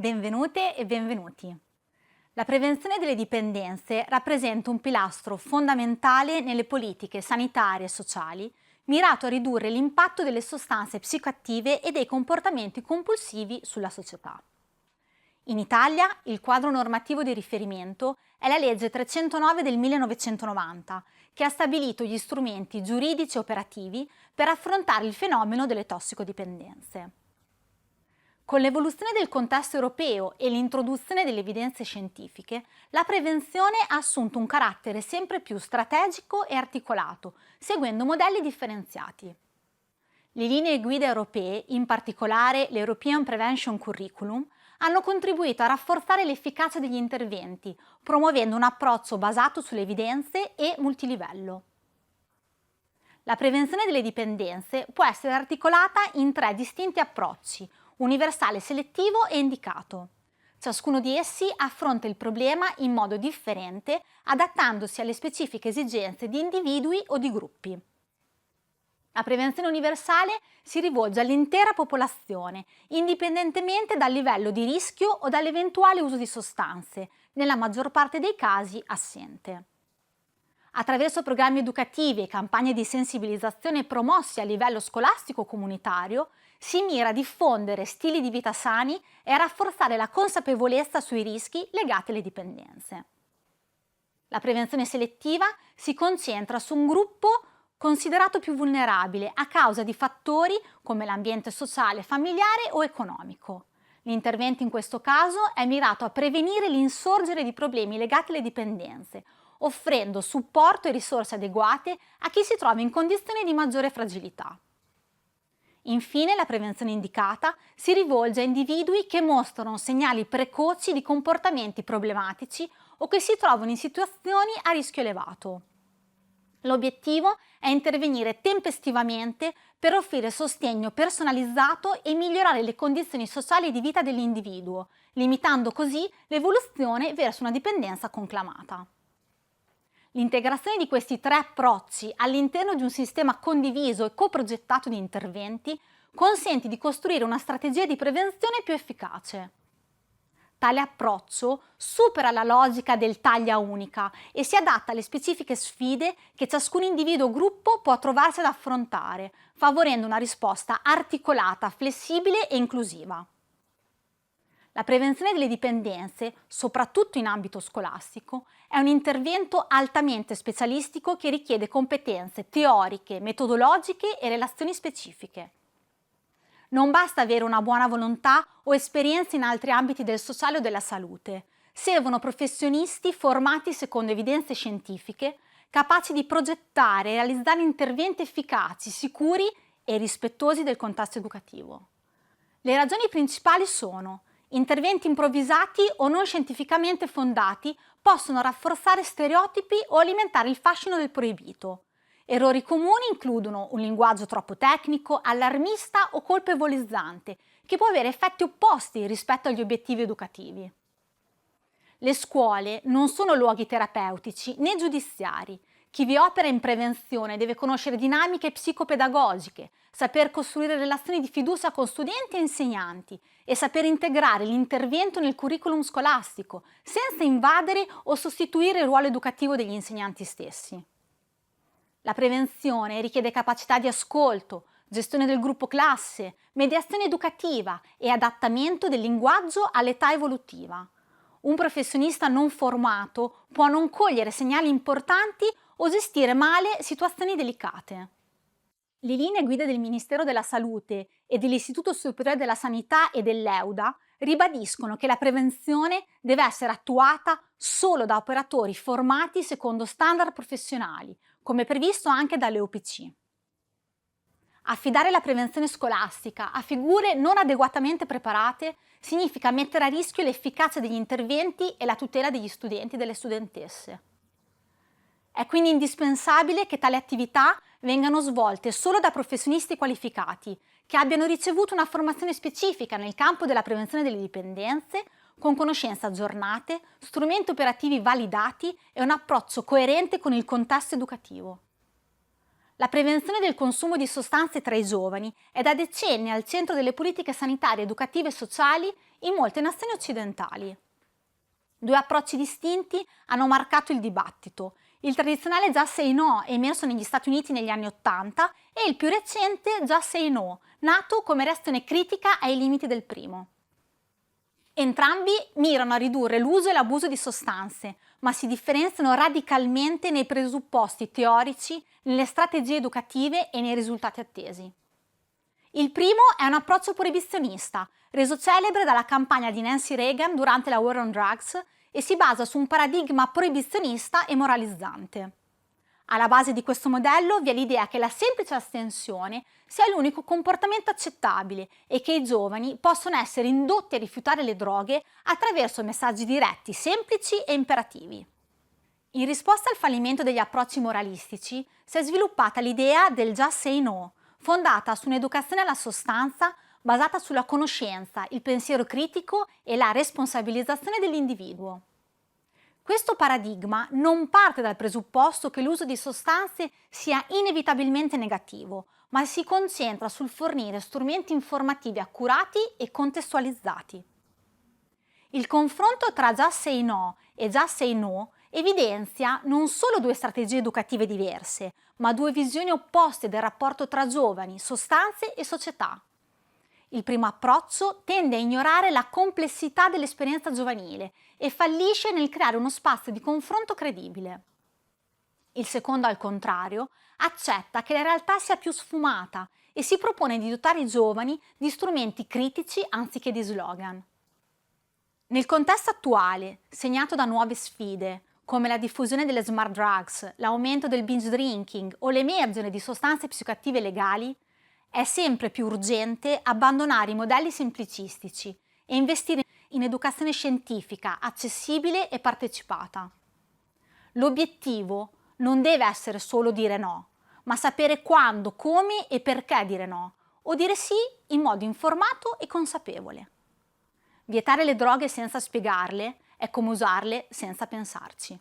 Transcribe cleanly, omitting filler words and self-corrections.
Benvenute e benvenuti. La prevenzione delle dipendenze rappresenta un pilastro fondamentale nelle politiche sanitarie e sociali, mirato a ridurre l'impatto delle sostanze psicoattive e dei comportamenti compulsivi sulla società. In Italia il quadro normativo di riferimento è la legge 309 del 1990, che ha stabilito gli strumenti giuridici e operativi per affrontare il fenomeno delle tossicodipendenze. Con l'evoluzione del contesto europeo e l'introduzione delle evidenze scientifiche, la prevenzione ha assunto un carattere sempre più strategico e articolato, seguendo modelli differenziati. Le linee guida europee, in particolare l'European Prevention Curriculum, hanno contribuito a rafforzare l'efficacia degli interventi, promuovendo un approccio basato sulle evidenze e multilivello. La prevenzione delle dipendenze può essere articolata in tre distinti approcci: universale, selettivo e indicato. Ciascuno di essi affronta il problema in modo differente, adattandosi alle specifiche esigenze di individui o di gruppi. La prevenzione universale si rivolge all'intera popolazione, indipendentemente dal livello di rischio o dall'eventuale uso di sostanze, nella maggior parte dei casi assente. Attraverso programmi educativi e campagne di sensibilizzazione promossi a livello scolastico comunitario, si mira a diffondere stili di vita sani e a rafforzare la consapevolezza sui rischi legati alle dipendenze. La prevenzione selettiva si concentra su un gruppo considerato più vulnerabile a causa di fattori come l'ambiente sociale, familiare o economico. L'intervento in questo caso è mirato a prevenire l'insorgere di problemi legati alle dipendenze, offrendo supporto e risorse adeguate a chi si trova in condizioni di maggiore fragilità. Infine, la prevenzione indicata si rivolge a individui che mostrano segnali precoci di comportamenti problematici o che si trovano in situazioni a rischio elevato. L'obiettivo è intervenire tempestivamente per offrire sostegno personalizzato e migliorare le condizioni sociali e di vita dell'individuo, limitando così l'evoluzione verso una dipendenza conclamata. L'integrazione di questi tre approcci all'interno di un sistema condiviso e coprogettato di interventi consente di costruire una strategia di prevenzione più efficace. Tale approccio supera la logica del taglia unica e si adatta alle specifiche sfide che ciascun individuo o gruppo può trovarsi ad affrontare, favorendo una risposta articolata, flessibile e inclusiva. La prevenzione delle dipendenze, soprattutto in ambito scolastico, è un intervento altamente specialistico che richiede competenze teoriche, metodologiche e relazioni specifiche. Non basta avere una buona volontà o esperienze in altri ambiti del sociale o della salute. Servono professionisti formati secondo evidenze scientifiche, capaci di progettare e realizzare interventi efficaci, sicuri e rispettosi del contesto educativo. Le ragioni principali sono: interventi improvvisati o non scientificamente fondati possono rafforzare stereotipi o alimentare il fascino del proibito. Errori comuni includono un linguaggio troppo tecnico, allarmista o colpevolizzante, che può avere effetti opposti rispetto agli obiettivi educativi. Le scuole non sono luoghi terapeutici né giudiziari. Chi vi opera in prevenzione deve conoscere dinamiche psicopedagogiche, saper costruire relazioni di fiducia con studenti e insegnanti e saper integrare l'intervento nel curriculum scolastico, senza invadere o sostituire il ruolo educativo degli insegnanti stessi. La prevenzione richiede capacità di ascolto, gestione del gruppo classe, mediazione educativa e adattamento del linguaggio all'età evolutiva. Un professionista non formato può non cogliere segnali importanti o gestire male situazioni delicate. Le linee guida del Ministero della Salute e dell'Istituto Superiore della Sanità e dell'EUDA ribadiscono che la prevenzione deve essere attuata solo da operatori formati secondo standard professionali, come previsto anche dalle OPC. Affidare la prevenzione scolastica a figure non adeguatamente preparate significa mettere a rischio l'efficacia degli interventi e la tutela degli studenti e delle studentesse. È quindi indispensabile che tali attività vengano svolte solo da professionisti qualificati, che abbiano ricevuto una formazione specifica nel campo della prevenzione delle dipendenze, con conoscenze aggiornate, strumenti operativi validati e un approccio coerente con il contesto educativo. La prevenzione del consumo di sostanze tra i giovani è da decenni al centro delle politiche sanitarie, educative e sociali in molte nazioni occidentali. Due approcci distinti hanno marcato il dibattito: il tradizionale Just Say No, emerso negli Stati Uniti negli anni '80, e il più recente Just Say No, nato come reazione critica ai limiti del primo. Entrambi mirano a ridurre l'uso e l'abuso di sostanze, ma si differenziano radicalmente nei presupposti teorici, nelle strategie educative e nei risultati attesi. Il primo è un approccio proibizionista, reso celebre dalla campagna di Nancy Reagan durante la War on Drugs, e si basa su un paradigma proibizionista e moralizzante. Alla base di questo modello vi è l'idea che la semplice astensione sia l'unico comportamento accettabile e che i giovani possono essere indotti a rifiutare le droghe attraverso messaggi diretti, semplici e imperativi. In risposta al fallimento degli approcci moralistici si è sviluppata l'idea del Just Say No, fondata su un'educazione alla sostanza basata sulla conoscenza, il pensiero critico e la responsabilizzazione dell'individuo. Questo paradigma non parte dal presupposto che l'uso di sostanze sia inevitabilmente negativo, ma si concentra sul fornire strumenti informativi accurati e contestualizzati. Il confronto tra Just Say No e Just Say No evidenzia non solo due strategie educative diverse, ma due visioni opposte del rapporto tra giovani, sostanze e società. Il primo approccio tende a ignorare la complessità dell'esperienza giovanile e fallisce nel creare uno spazio di confronto credibile. Il secondo, al contrario, accetta che la realtà sia più sfumata e si propone di dotare i giovani di strumenti critici anziché di slogan. Nel contesto attuale, segnato da nuove sfide, come la diffusione delle smart drugs, l'aumento del binge drinking o l'emergere di sostanze psicoattive legali, è sempre più urgente abbandonare i modelli semplicistici e investire in educazione scientifica, accessibile e partecipata. L'obiettivo non deve essere solo dire no, ma sapere quando, come e perché dire no, o dire sì in modo informato e consapevole. Vietare le droghe senza spiegarle è come usarle senza pensarci.